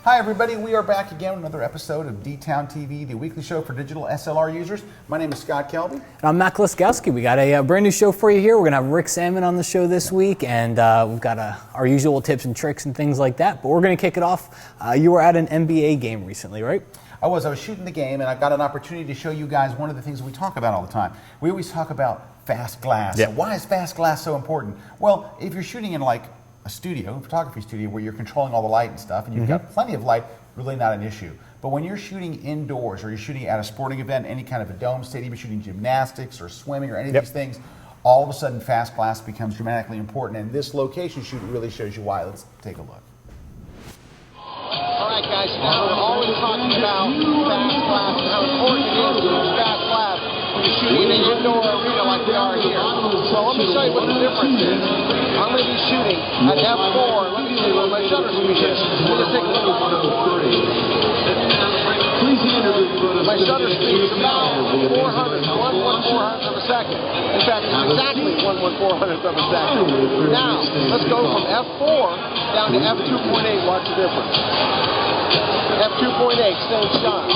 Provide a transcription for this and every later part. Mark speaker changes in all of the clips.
Speaker 1: Hi everybody, we are back again with another episode of D-Town TV, the weekly show for digital SLR users. My name is Scott Kelby.
Speaker 2: And I'm Matt Kluskowski. We got a brand new show for you here. We're going to have Rick Sammon on the show this week, and we've got our usual tips and tricks and things like that. But we're going to kick it off. You were at an NBA game recently, right?
Speaker 1: I was shooting the game, and I got an opportunity to show you guys one of the things we talk about all the time. We always talk about fast glass.
Speaker 2: Yep.
Speaker 1: And why is fast glass so important? Well, if you're shooting in like a studio, a photography studio, where you're controlling all the light and stuff, and you've got plenty of light, really not an issue. But when you're shooting indoors, or you're shooting at a sporting event, any kind of a dome stadium, you're shooting gymnastics or swimming or any of these things, all of a sudden fast glass becomes dramatically important. And this location shoot really shows you why. Let's take a look.
Speaker 3: All right, guys, now we're always talking about fast glass and how important it is to use fast glass when you're shooting in an indoor arena like we are here. So let me show you what the difference is. I'm going to be shooting at f4. Let me see what my shutter speed is. Let me take a look. My shutter speed is about 400, 1/1400th of a second. In fact, it's exactly 1/1400th of a second. Now, let's go from f4 down to f2.8. Watch the difference. f2.8, same shot.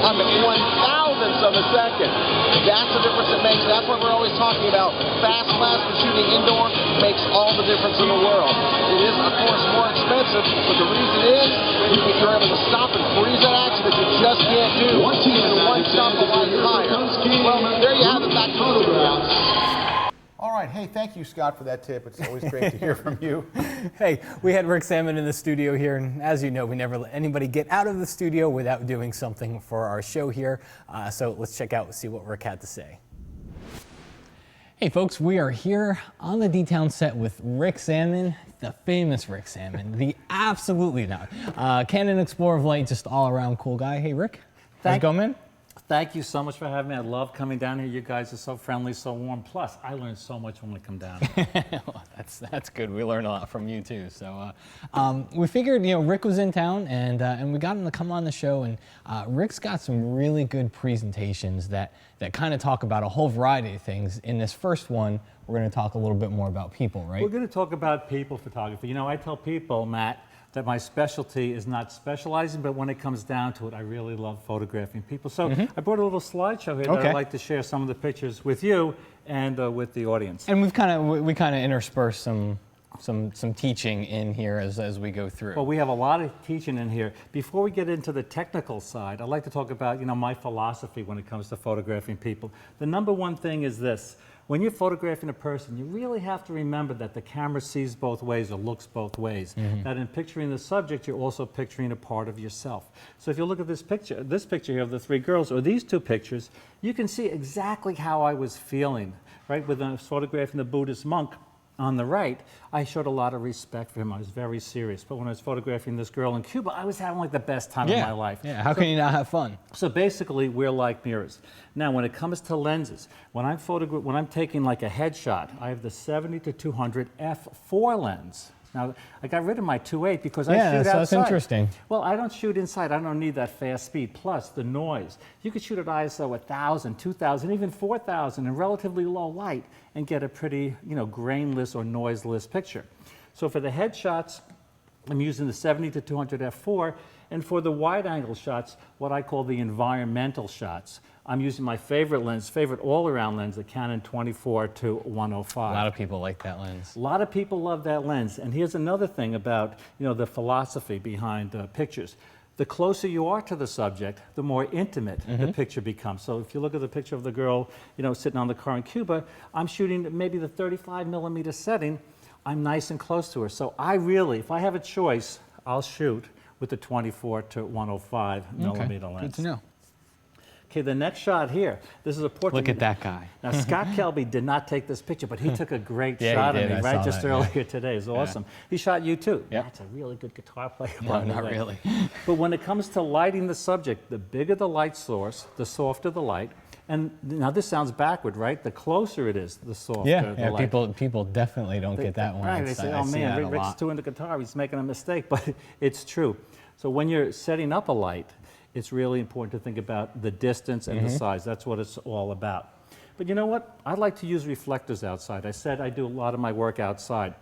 Speaker 3: I'm at 1/1000th of a second. That's the difference it makes. That's what we're always talking about. Fast glass for shooting indoor makes all the difference in the world. It is, of course, more expensive, but the reason is you're able to stop and freeze that action that you just can't do. Even one shot the light higher. Well, there you have it. Back to the studio.
Speaker 1: All right, hey, thank you, Scott, for that tip. It's always great to hear from you.
Speaker 2: Hey, we had Rick Sammon in the studio here, and as you know, we never let anybody get out of the studio without doing something for our show here. So let's check out and see what Rick had to say. Hey folks, we are here on the D-Town set with Rick Sammon, the famous Rick Sammon, the absolutely not. Canon Explorer of Light, just all around cool guy. Hey Rick, how's it going, man?
Speaker 4: Thank you so much for having me. I love coming down here. You guys are so friendly, so warm. Plus, I learn so much when I come down.
Speaker 2: Well, that's good. We learn a lot from you too. So we figured, Rick was in town, and we got him to come on the show. And Rick's got some really good presentations that kind of talk about a whole variety of things. In this first one, we're going to talk a little bit more about people, right?
Speaker 4: We're going to talk about people photography. I tell people, Matt, that my specialty is not specializing, but when it comes down to it, I really love photographing people. So I brought a little slideshow here that I'd like to share some of the pictures with you and with the audience.
Speaker 2: And we kind of intersperse some teaching in here as we go through.
Speaker 4: Well, we have a lot of teaching in here. Before we get into the technical side, I'd like to talk about my philosophy when it comes to photographing people. The number one thing is this. When you're photographing a person, you really have to remember that the camera sees both ways or looks both ways. That in picturing the subject, you're also picturing a part of yourself. So if you look at this picture here of the three girls, or these two pictures, you can see exactly how I was feeling, right? When I was photographing the Buddhist monk on the right, I showed a lot of respect for him. I was very serious. But when I was photographing this girl in Cuba, I was having like the best time of my life.
Speaker 2: Yeah, how can you not have fun?
Speaker 4: So basically, we're like mirrors. Now, when it comes to lenses, when I'm taking like a headshot, I have the 70-200 f4 lens. Now, I got rid of my 2.8 because I shoot outside.
Speaker 2: Yeah, that's interesting.
Speaker 4: Well, I don't shoot inside. I don't need that fast speed. Plus, the noise. You could shoot at ISO 1,000, 2,000, even 4,000 in relatively low light and get a pretty, grainless or noiseless picture. So for the headshots, I'm using the 70-200 f4. And for the wide-angle shots, what I call the environmental shots, I'm using my favorite all-around lens, the Canon 24-105.
Speaker 2: A lot of people like that lens.
Speaker 4: A lot of people love that lens. And here's another thing about, the philosophy behind pictures. The closer you are to the subject, the more intimate the picture becomes. So if you look at the picture of the girl, sitting on the car in Cuba, I'm shooting maybe the 35mm setting. I'm nice and close to her. So I really, if I have a choice, I'll shoot with the 24-105 millimeter lens.
Speaker 2: Good to know.
Speaker 4: Okay, the next shot here, this is a portrait.
Speaker 2: Look at that guy.
Speaker 4: Now, Scott Kelby did not take this picture, but he took a great shot of me, right, just earlier today. It's awesome. He shot you too.
Speaker 2: Yeah.
Speaker 4: That's a really good guitar player.
Speaker 2: No, not really.
Speaker 4: But when it comes to lighting the subject, the bigger the light source, the softer the light. And now this sounds backward, right? The closer it is, the softer the light.
Speaker 2: People definitely don't get that one.
Speaker 4: Right, they say, oh man, Rick's too into guitar, he's making a mistake, but it's true. So when you're setting up a light, it's really important to think about the distance and the size. That's what it's all about. But you know what? I like to use reflectors outside. I said I do a lot of my work outside.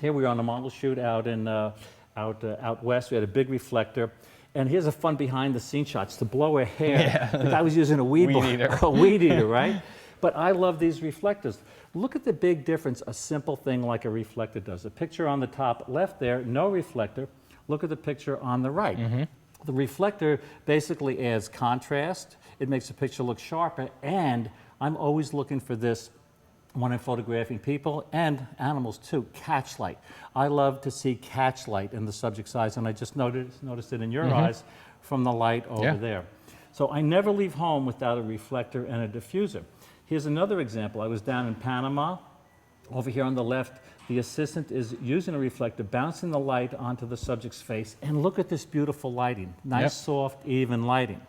Speaker 4: Here we are on a model shoot out in out west. We had a big reflector. And here's a fun behind-the-scenes shot. It's to blow a hair. The guy was using a weed
Speaker 2: eater.
Speaker 4: a weed eater, right? But I love these reflectors. Look at the big difference a simple thing like a reflector does. The picture on the top left there, no reflector. Look at the picture on the right. The reflector basically adds contrast. It makes the picture look sharper, and I'm always looking for this when I'm photographing people and animals too, catch light. I love to see catch light in the subject's eyes, and I just noticed it in your eyes from the light over there. So I never leave home without a reflector and a diffuser. Here's another example. I was down in Panama. Over here on the left, the assistant is using a reflector, bouncing the light onto the subject's face, and look at this beautiful lighting. Nice, soft, even lighting.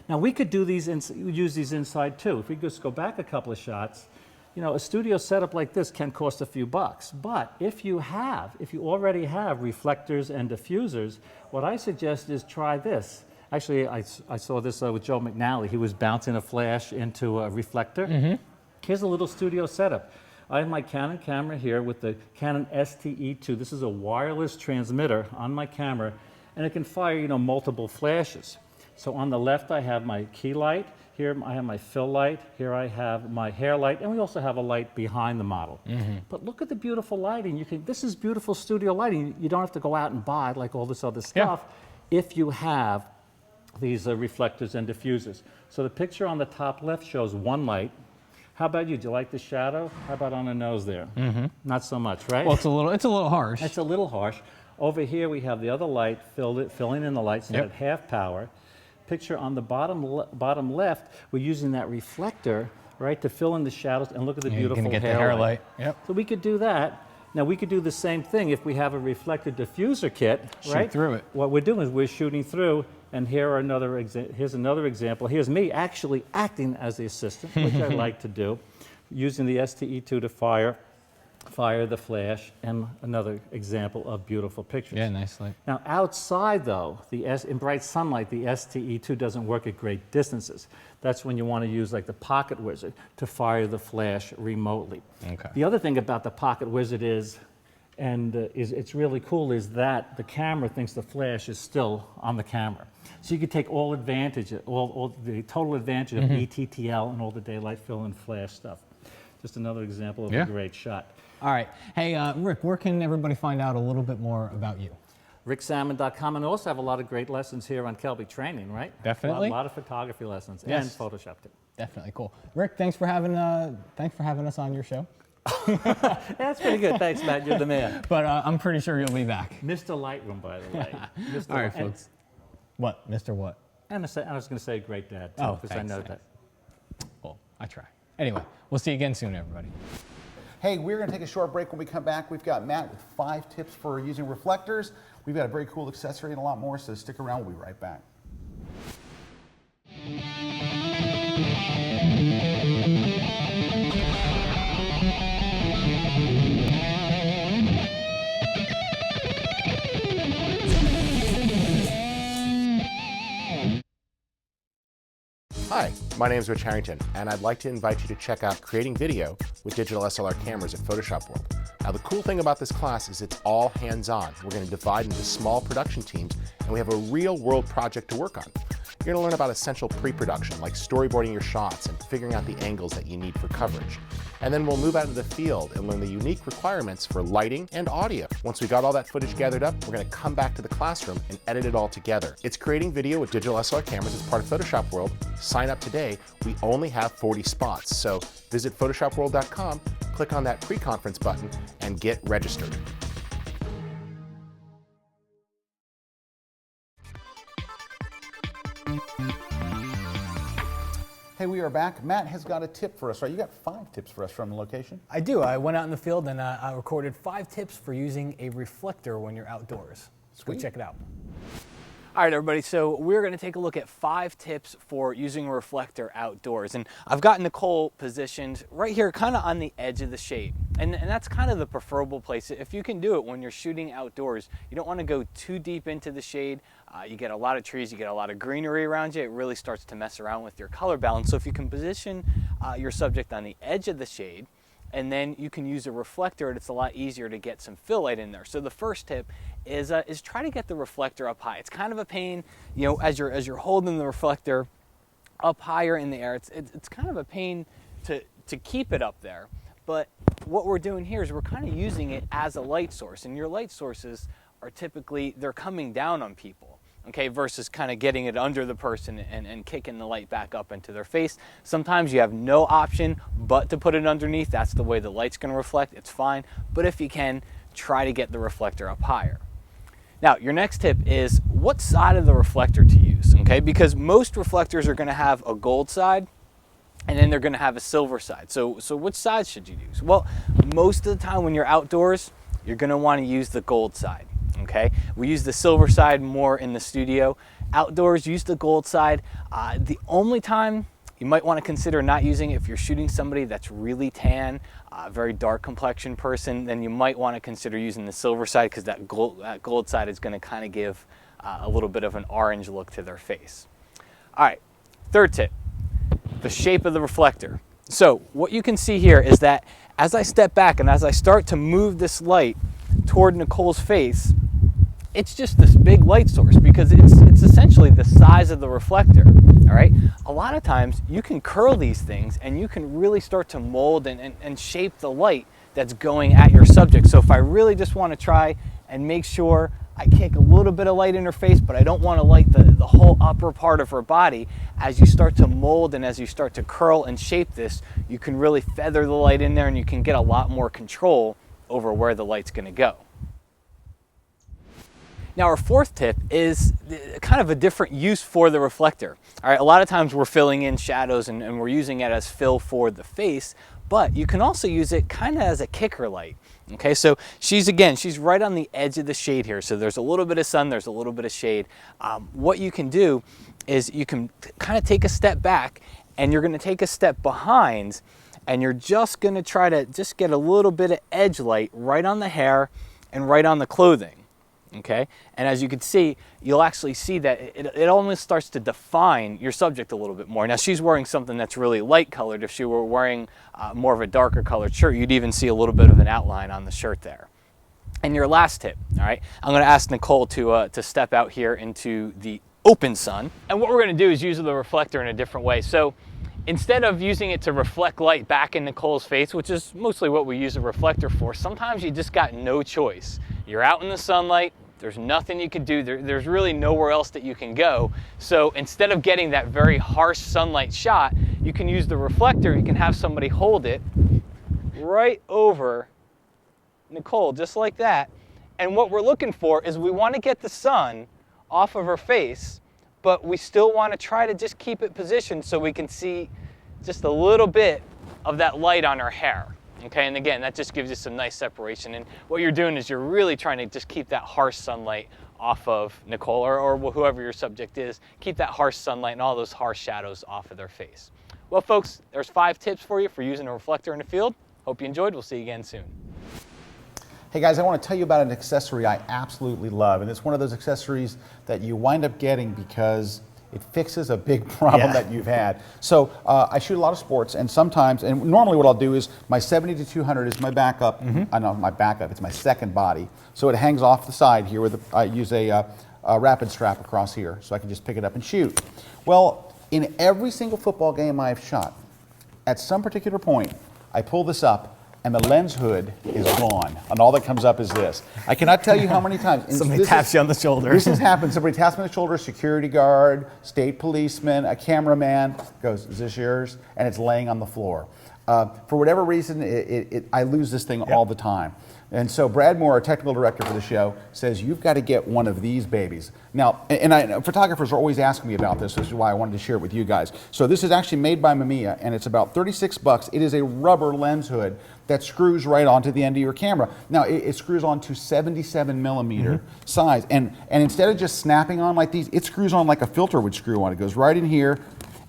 Speaker 4: Now we could do these, use these inside too. If we just go back a couple of shots, you know, a studio setup like this can cost a few bucks. But if you already have reflectors and diffusers, what I suggest is try this. Actually, I saw this with Joe McNally. He was bouncing a flash into a reflector. Here's a little studio setup. I have my Canon camera here with the Canon STE2. This is a wireless transmitter on my camera, and it can fire, you know, multiple flashes. So on the left, I have my key light. Here I have my fill light. Here I have my hair light, and we also have a light behind the model. But look at the beautiful lighting. This is beautiful studio lighting. You don't have to go out and buy like all this other stuff if you have these reflectors and diffusers. So the picture on the top left shows one light. How about you? Do you like the shadow? How about on the nose there? Not so much, right?
Speaker 2: Well, it's a little harsh.
Speaker 4: It's a little harsh. Over here we have the other light filling in the light set at half power. Picture on the bottom left, we're using that reflector, right, to fill in the shadows, and look at the beautiful
Speaker 2: you can get the
Speaker 4: hair
Speaker 2: hair
Speaker 4: light.
Speaker 2: light.
Speaker 4: So we could do that. Now we could do the same thing if we have a reflector diffuser kit, right?
Speaker 2: Shoot through it.
Speaker 4: What we're doing is we're shooting through, and here's another example. Here's me actually acting as the assistant, which I like to do, using the STE2 to fire the flash, and another example of beautiful pictures.
Speaker 2: Yeah, nice light.
Speaker 4: Now outside though, in bright sunlight, the STE2 doesn't work at great distances. That's when you want to use like the Pocket Wizard to fire the flash remotely.
Speaker 2: Okay.
Speaker 4: The other thing about the Pocket Wizard is it's really cool, is that the camera thinks the flash is still on the camera. So you can take all the total advantage of ETTL and all the daylight fill and flash stuff. Just another example of a great shot.
Speaker 2: All right. Hey, Rick, where can everybody find out a little bit more about you?
Speaker 4: ricksalmon.com, and I also have a lot of great lessons here on Kelby Training, right?
Speaker 2: Definitely.
Speaker 4: A lot of photography lessons and Photoshop too.
Speaker 2: Definitely cool. Rick, thanks for having us on your show.
Speaker 4: That's pretty good. Thanks, Matt. You're the man.
Speaker 2: But I'm pretty sure you'll be back.
Speaker 4: Mr. Lightroom, by the way. Mr.
Speaker 2: All right, folks. What, Mr. What?
Speaker 4: And I was going to say great dad too,
Speaker 2: Oh,
Speaker 4: because
Speaker 2: thanks,
Speaker 4: I know
Speaker 2: thanks.
Speaker 4: that.
Speaker 2: Well, I try. Anyway, we'll see you again soon, everybody.
Speaker 1: Hey, we're going to take a short break. When we come back, we've got Matt with 5 tips for using reflectors. We've got a very cool accessory and a lot more, so stick around. We'll be right back.
Speaker 5: Hi, my name is Rich Harrington, and I'd like to invite you to check out Creating Video with Digital SLR Cameras at Photoshop World. Now, the cool thing about this class is it's all hands-on. We're going to divide into small production teams, and we have a real-world project to work on. You're going to learn about essential pre-production, like storyboarding your shots and figuring out the angles that you need for coverage. And then we'll move out into the field and learn the unique requirements for lighting and audio. Once we got all that footage gathered up, we're going to come back to the classroom and edit it all together. It's Creating Video with Digital SLR Cameras as part of Photoshop World. Sign up today. We only have 40 spots, so visit photoshopworld.com, click on that pre-conference button, and get registered.
Speaker 1: Hey, we are back. Matt has got a tip for us, right? You got 5 tips for us from the location.
Speaker 2: I do. I went out in the field and I recorded 5 tips for using a reflector when you're outdoors. Let's go check it out. All right, everybody, so we're going to take a look at 5 tips for using a reflector outdoors. And I've got Nicole positioned right here, kind of on the edge of the shade. And that's kind of the preferable place. If you can do it when you're shooting outdoors, you don't want to go too deep into the shade. You get a lot of trees, you get a lot of greenery around you. It really starts to mess around with your color balance. So if you can position your subject on the edge of the shade, and then you can use a reflector, and it's a lot easier to get some fill light in there. So the first tip is try to get the reflector up high. It's kind of a pain, you know, as you're holding the reflector up higher in the air. It's kind of a pain to keep it up there. But what we're doing here is we're kind of using it as a light source, and your light sources are typically, they're coming down on people, okay, versus kind of getting it under the person and kicking the light back up into their face. Sometimes you have no option but to put it underneath. That's the way the light's going to reflect. It's fine. But if you can, try to get the reflector up higher. Now, your next tip is what side of the reflector to use, okay? Because most reflectors are going to have a gold side, and then they're going to have a silver side. So which side should you use? Well, most of the time when you're outdoors, you're going to want to use the gold side, okay? We use the silver side more in the studio. Outdoors, use the gold side. The only time you might want to consider not using it if you're shooting somebody that's really tan, a very dark complexion person, then you might want to consider using the silver side, because that gold side is going to kind of give a little bit of an orange look to their face. All right, third tip, the shape of the reflector. So what you can see here is that as I step back and as I start to move this light toward Nicole's face, it's just this big light source because it's essentially the size of the reflector, all right? A lot of times you can curl these things and you can really start to mold and shape the light that's going at your subject. So if I really just want to try and make sure I kick a little bit of light in her face, but I don't want to light the whole upper part of her body, as you start to mold and as you start to curl and shape this, you can really feather the light in there and you can get a lot more control over where the light's going to go. Now our fourth tip is kind of a different use for the reflector. All right, a lot of times we're filling in shadows and we're using it as fill for the face, but you can also use it kind of as a kicker light. Okay, so she's right on the edge of the shade here. So there's a little bit of sun, there's a little bit of shade. What you can do is you can kind of take a step back and you're gonna take a step behind and you're just gonna try to just get a little bit of edge light right on the hair and right on the clothing. Okay, and as you can see, you'll actually see that it almost starts to define your subject a little bit more. Now she's wearing something that's really light colored. If she were wearing more of a darker colored shirt, you'd even see a little bit of an outline on the shirt there. And your last tip, all right, I'm going to ask Nicole to step out here into the open sun. And what we're going to do is use the reflector in a different way. So instead of using it to reflect light back in Nicole's face, which is mostly what we use a reflector for, sometimes you just got no choice. You're out in the sunlight. There's nothing you can do. There's really nowhere else that you can go. So instead of getting that very harsh sunlight shot, you can use the reflector. You can have somebody hold it right over Nicole, just like that. And what we're looking for is we want to get the sun off of her face, but we still want to try to just keep it positioned so we can see just a little bit of that light on her hair. Okay, and again, that just gives you some nice separation. And what you're doing is you're really trying to just keep that harsh sunlight off of Nicole or whoever your subject is. Keep that harsh sunlight and all those harsh shadows off of their face. Well, folks, there's 5 tips for you for using a reflector in the field. Hope you enjoyed. We'll see you again soon.
Speaker 1: Hey guys, I want to tell you about an accessory I absolutely love, and it's one of those accessories that you wind up getting because it fixes a big problem that you've had. So I shoot a lot of sports, and sometimes, and normally what I'll do is my 70-200 is my backup. I know my backup, it's my second body. So it hangs off the side here with I use a rapid strap across here, so I can just pick it up and shoot. Well, in every single football game I've shot, at some particular point, I pull this up, and the lens hood is gone, and all that comes up is this. I cannot tell you how many times.
Speaker 2: Somebody taps you on the shoulder.
Speaker 1: This has happened. Somebody taps me on the shoulder, security guard, state policeman, a cameraman, goes, is this yours? And it's laying on the floor. For whatever reason, I lose this thing all the time. And so Brad Moore, our technical director for the show, says, you've got to get one of these babies. Now, photographers are always asking me about this. This is why I wanted to share it with you guys. So this is actually made by Mamiya, and it's about $36. It is a rubber lens hood that screws right onto the end of your camera. Now, it screws onto 77mm size. And instead of just snapping on like these, it screws on like a filter would screw on. It goes right in here.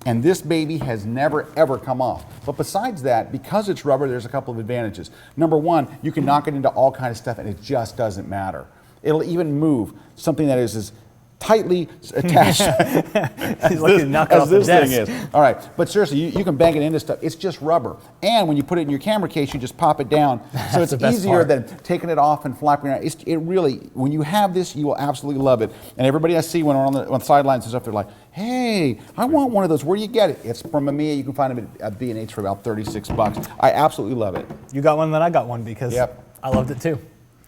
Speaker 1: And this baby has never, ever come off. But besides that, because it's rubber, there's a couple of advantages. Number one, you can knock it into all kinds of stuff and it just doesn't matter. It'll even move something that is as tightly attached
Speaker 2: He's like to knock it
Speaker 1: as
Speaker 2: off the
Speaker 1: this thing
Speaker 2: desk.
Speaker 1: is. All right, but seriously, you can bang it into stuff. It's just rubber. And when you put it in your camera case, you just pop it down. So it's
Speaker 2: the best
Speaker 1: easier
Speaker 2: part.
Speaker 1: than taking it off and flapping around. It really, when you have this, you will absolutely love it. And everybody I see when we're on the sidelines and stuff, they're like, hey, I want one of those. Where do you get it? It's from Mamiya. You can find them at B&H for about $36. I absolutely love it.
Speaker 2: You got one, then I got one because
Speaker 1: Yep.
Speaker 2: I loved it too.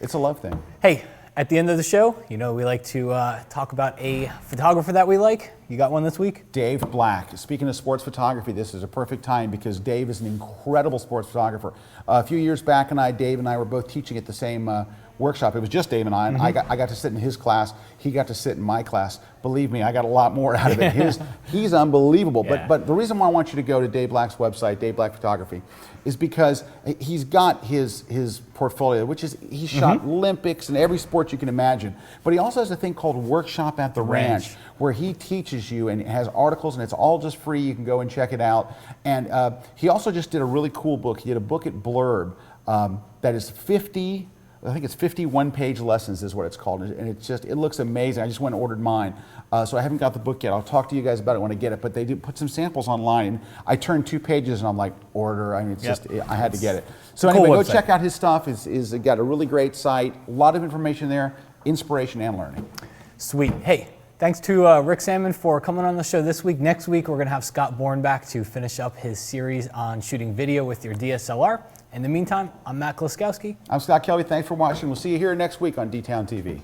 Speaker 1: It's a love thing.
Speaker 2: Hey, at the end of the show, you know we like to talk about a photographer that we like. You got one this week?
Speaker 1: Dave Black. Speaking of sports photography, this is a perfect time because Dave is an incredible sports photographer. A few years back, Dave and I were both teaching at the same workshop. It was just Dave and I, and I got to sit in his class. He got to sit in my class. Believe me, I got a lot more out of it. He's unbelievable.
Speaker 2: Yeah.
Speaker 1: But the reason why I want you to go to Dave Black's website, Dave Black Photography, is because he's got his portfolio, which is he's shot Olympics and every sport you can imagine. But he also has a thing called Workshop at the Ranch, where he teaches you and has articles, and it's all just free. You can go and check it out. And he also just did a really cool book. He did a book at Blurb that is 50. I think it's 51-page lessons is what it's called, and it looks amazing. I just went and ordered mine, so I haven't got the book yet. I'll talk to you guys about it when I get it. But they did put some samples online. I turned 2 pages, and I'm like, order. I mean, it's just I had to get it. So
Speaker 2: Cool
Speaker 1: anyway,
Speaker 2: website.
Speaker 1: go check out his stuff. It's got a really great site, a lot of information there, inspiration and learning.
Speaker 2: Sweet. Hey, thanks to Rick Salmon for coming on the show this week. Next week, we're going to have Scott Bourne back to finish up his series on shooting video with your DSLR. In the meantime, I'm Matt Kluskowski.
Speaker 1: I'm Scott Kelby. Thanks for watching. We'll see you here next week on D-Town TV.